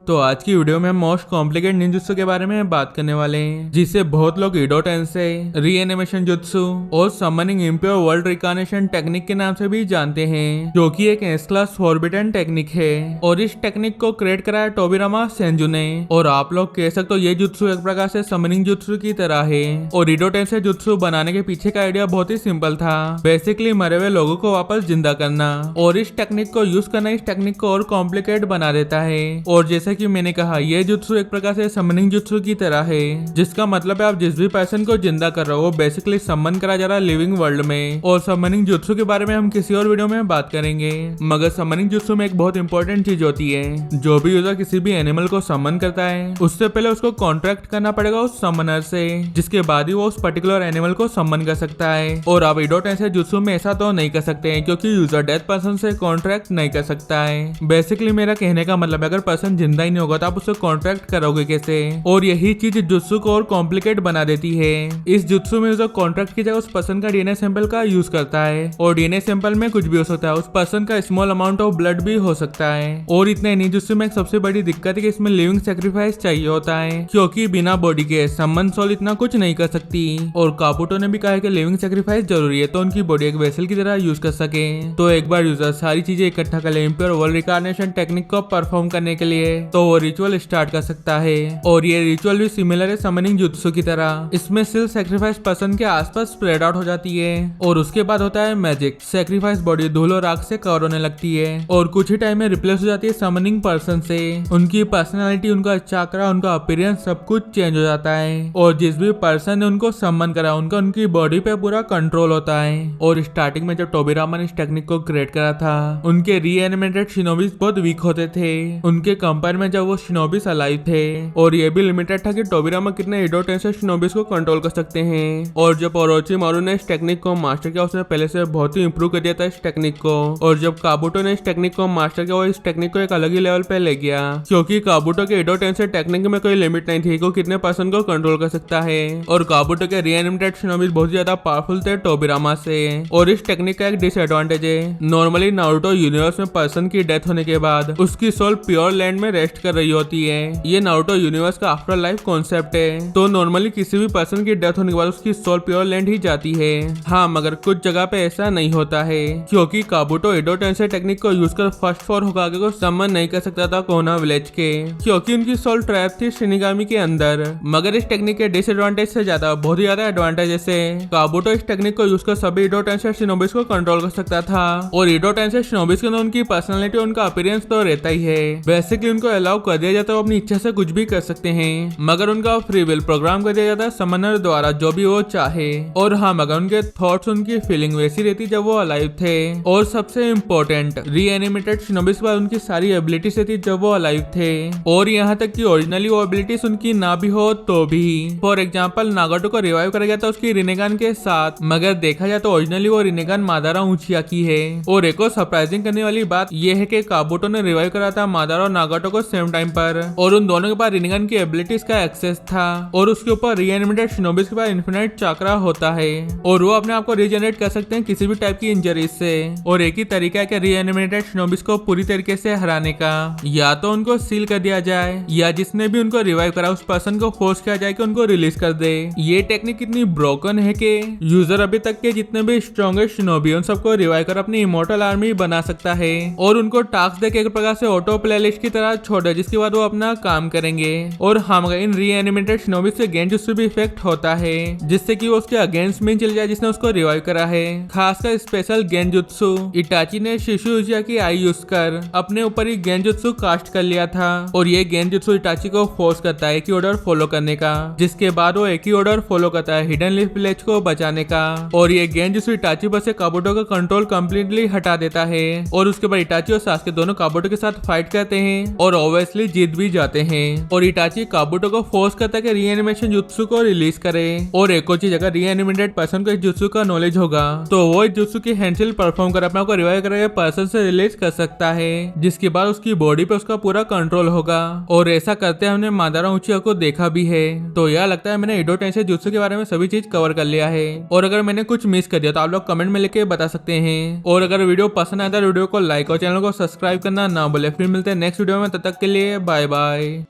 तो आज की वीडियो में हम मोस्ट कॉम्प्लिकेटेड निंजुत्सु के बारे में बात करने वाले हैं, जिसे बहुत लोग ईडो टेंसेई, रीएनिमेशन जुत्सु और summoning impure world reincarnation technique के नाम से भी जानते हैं, जो कि एक एस क्लास फॉरबिडन टेक्निक है। और इस टेक्निक को क्रिएट कराया टोबिरामा सेंजू ने। और आप लोग कह सकते हो ये जुत्सु एक प्रकार से समनिंग जुत्सु की तरह है। और ईडो टेंसेई जुत्सु बनाने के पीछे का आइडिया बहुत ही सिंपल था, बेसिकली मरे हुए लोगों को वापस जिंदा करना। और इस टेक्निक को यूज करना इस टेक्निक को और कॉम्प्लिकेट बना देता है। और जैसे कि मैंने कहा, ये जुत्सु एक प्रकार से समनिंग जुत्सु की तरह है, जिसका मतलब है आप जिस भी पर्सन को जिंदा कर रहे हो वो बेसिकली समन करा जा रहा है लिविंग वर्ल्ड में। और समनिंग जुत्सु के बारे में हम किसी और वीडियो में बात करेंगे। मगर समनिंग जुत्सु में एक बहुत इंपॉर्टेंट चीज होती है, जो भी यूजर किसी भी एनिमल को समन करता है उससे पहले उसको कॉन्ट्रैक्ट करना पड़ेगा उस समनर से, जिसके बाद ही वो उस पर्टिकुलर एनिमल को समन कर सकता है। और आप ईडो टेंसेई जुत्सु में ऐसा तो नहीं कर सकते हैं, क्योंकि यूजर डेथ पर्सन से कॉन्ट्रैक्ट नहीं कर सकता है। बेसिकली मेरा कहने का मतलब है, अगर पर्सन जिंदा ही नहीं होगा तो आप उससे कॉन्ट्रैक्ट करोगे कैसे? और यही चीज जुत्सु को और कॉम्प्लिकेट बना देती है। इस जुत्सु में यूजर कॉन्ट्रैक्ट की जगह उस पर्सन का डीएनए सैंपल का यूज करता है। और डीएनए सैंपल में कुछ भी हो सकता है, उस पर्सन का स्मॉल अमाउंट ऑफ ब्लड भी हो सकता है। और इतने नहीं, जुत्सु में एक सबसे बड़ी दिक्कत है कि इसमें लिविंग सेक्रीफाइस चाहिए होता है, क्योंकि बिना बॉडी के समन सोल इतना कुछ नहीं कर सकती। और काबुटो ने भी कहा है कि लिविंग सेक्रीफाइस जरूरी है, तो उनकी बॉडी एक वेसल की तरह यूज कर सके। तो एक बार यूजर सारी चीजें इकट्ठा कर ले इम्प्योर वर्ल्ड रिकार्नेशन टेक्निक को परफॉर्म करने के लिए, तो वो रिचुअल स्टार्ट कर सकता है। और ये रिचुअल भी सिमिलर है समनिंग जुत्सु की तरह। इसमें सिर्फ सेक्रीफाइस पर्सन के आसपास स्प्रेड आउट हो जाती है। और उसके बाद होता है मैजिक। सेक्रीफाइस बॉडी धूल और राख से कवर होने लगती है, और कुछ ही टाइम में रिप्लेस हो जाती है समनिंग पर्सन से। उनकी पर्सनालिटी, उनका चाकरा, उनका अपीयरेंस सब कुछ चेंज हो जाता है। और जिस भी पर्सन ने उनको समन करा उनका उनकी बॉडी पे पूरा कंट्रोल होता है। और स्टार्टिंग में जब टोबिरामा ने इस टेक्निक को क्रिएट करा था, उनके रीएनिमेटेड शिनोबीज बहुत वीक होते थे उनके कंपेयर में जब वो शिनोबीज अलाइव थे। और ये भी लिमिटेड था कि टोबिरामा कितने ईडो टेंसेई शिनोबीज को कंट्रोल कर सकते हैं। और जब ओरोचिमारू ने इस टेक्निक को मास्टर किया, उसने पहले से बहुत ही इंप्रूव कर दिया था इस टेक्निक को। और जब काबुटो ने इस टेक्निक को मास्टर किया, वो इस टेक्निक को एक अलग ही लेवल पे ले गया, क्योंकि काबुटो के ईडो टेंसेई टेक्निक में कोई लिमिट नहीं थी, वो कितने पर्सन को कंट्रोल कर सकता है। और काबुटो के रीएनिमेटेड शिनोबीज बहुत ज्यादा पावरफुल थे टोबिरामा से। और इस टेक्निक का एक डिसएडवांटेज है, नॉर्मली नारुतो यूनिवर्स में पर्सन की डेथ होने के बाद उसकी सोल प्योर लैंड में रेस्ट कर रही होती है। ये नारुतो यूनिवर्स का आफ्टर लाइफ कॉन्सेप्ट है, तो नॉर्मली किसी भी पर्सन की डेथ होने के बाद उसकी सोल प्योर लैंड ही जाती है। हाँ, मगर कुछ जगह पे ऐसा नहीं होता है, क्योंकि काबुटो ईडो टेंसेई टेक्निक को यूज कर फर्स्ट फॉर होकागे को समन नहीं कर सकता था कोना विलेज के, क्योंकि उनकी सोल ट्रैप थी शिनिगामी के अंदर। मगर इस टेक्निक के डिसएडवांटेज से ज्यादा बहुत ही ज्यादा एडवांटेजेस है। काबुटो इस टेक्निक को यूज कर सभी ईडो टेंसेई शिनोबीज को कंट्रोल कर सकता था। और ईडो टेंसेई शिनोबीज के अंदर उनकी पर्सनालिटी, उनका अपीयरेंस तो रहता ही है। बेसिकली उनको अलाउ कर दिया जाता है, वो अपनी इच्छा से कुछ भी कर सकते हैं, मगर उनका फ्री विल प्रोग्राम कर दिया जाता है समनर द्वारा, जो भी वो चाहे। और हाँ, मगर उनके थॉट्स, उनकी फीलिंग वैसी रहती जब वो अलाइव थे। और सबसे इम्पोर्टेंट, रीएनिमेटेड शिनोबीज के बाद उनकी सारी एबिलिटीज रहती जब वो अलाइव थे। और यहाँ तक कि ओरिजिनली वो एबिलिटीज उनकी ना भी हो तो भी। फॉर एग्जाम्पल, नागाटो को रिवाइव करा गया था उसकी रिनेगान के साथ, मगर देखा जाए तो ओरिजिनली वो रिनेगान मादारा उचिया की है। और एक और सरप्राइजिंग करने वाली बात यह है कि काबुटो ने रिवाइव करा था मादारा और नागाटो को सेम टाइम पर, और उन दोनों के पास रिनेगान की एबिलिटीज का एक्सेस था। और उसके ऊपर रीएनिमेटेड शिनोबीज के पास इन्फिनिट चाकरा होता है, और वो अपने आप को रीजनरेट कर सकते हैं किसी भी टाइप की इंजरीज से। और एक ही तरीका है कि रीएनिमेटेड शिनोबीज को पूरी तरीके से हराने का, या तो उनको सील कर दिया जाए, या जिसने भी उनको रिवाइव करा उस पर्सन को फोर्स किया जाए कि उनको रिलीज कर दे। ये टेक्निक इतनी ब्रोकन है कि यूजर अभी तक के जितने भी स्ट्रॉन्गेस्ट शिनोबी उन सबको रिवाइव कर अपनी इमोर्टल आर्मी बना सकता है। और उनको टास्क देके एक प्रकार से ऑटो प्लेलिस्ट की तरह छोड़ दे, जिसके बाद वो अपना काम करेंगे। और हम इन रीएनिमेटेड शिनोबीज से गेंजुत्सु भी इफेक्ट होता है, जिससे कि वो उसके अगेंस्ट में चल जाए जिसने उसको रिवाइव करा है। खासकर स्पेशल गेंजुत्सु इटाची ने शिशु उचिया की आई यूज कर अपने ऊपर ही गेंजुत्सु कास्ट कर लिया था। और ये गेंजुत्सु इटाची को फोर्स करता है कि ऑर्डर फॉलो करने का, जिसके बाद वो एक ही ऑर्डर फॉलो करता है, हिडन लीफ विलेज को बचाने का। और ये गेंजुत्सु इटाची पर से काबुटो का कंट्रोल कंप्लीटली हटा देता है। और उसके बाद इटाची और सासके दोनों काबुटो के साथ फाइट करते हैं, और ऑब्वियसली जीत भी जाते हैं। और इटाची काबुटो को फोर्स करता है कि रीएनिमेशन जुत्सु को रिलीज करे। और एक और चीज, अगर रीएनिमेटेड पर्सन को इस जुत्सु का नॉलेज होगा तो वो इस जुत्सु की हैंडल परफॉर्म कर अपने आप को रिवाइव करके पर्सन से रिलीज कर सकता है, जिसके बाद उसकी बॉडी पे उसका पूरा कंट्रोल होगा। और ऐसा करते हमने मादारा उचिया को देखा भी है। तो यह लगता है मैंने ईडो टेंसेई जुत्सु के बारे में सभी चीज कवर कर लिया है। और अगर मैंने कुछ मिस कर दिया तो आप लोग कमेंट में लिख के बता सकते हैं। और अगर वीडियो पसंद आया तो वीडियो को लाइक और चैनल को सब्सक्राइब करना ना भूले। फिर मिलते हैं नेक्स्ट वीडियो में, तब तक तक के लिए बाय बाय।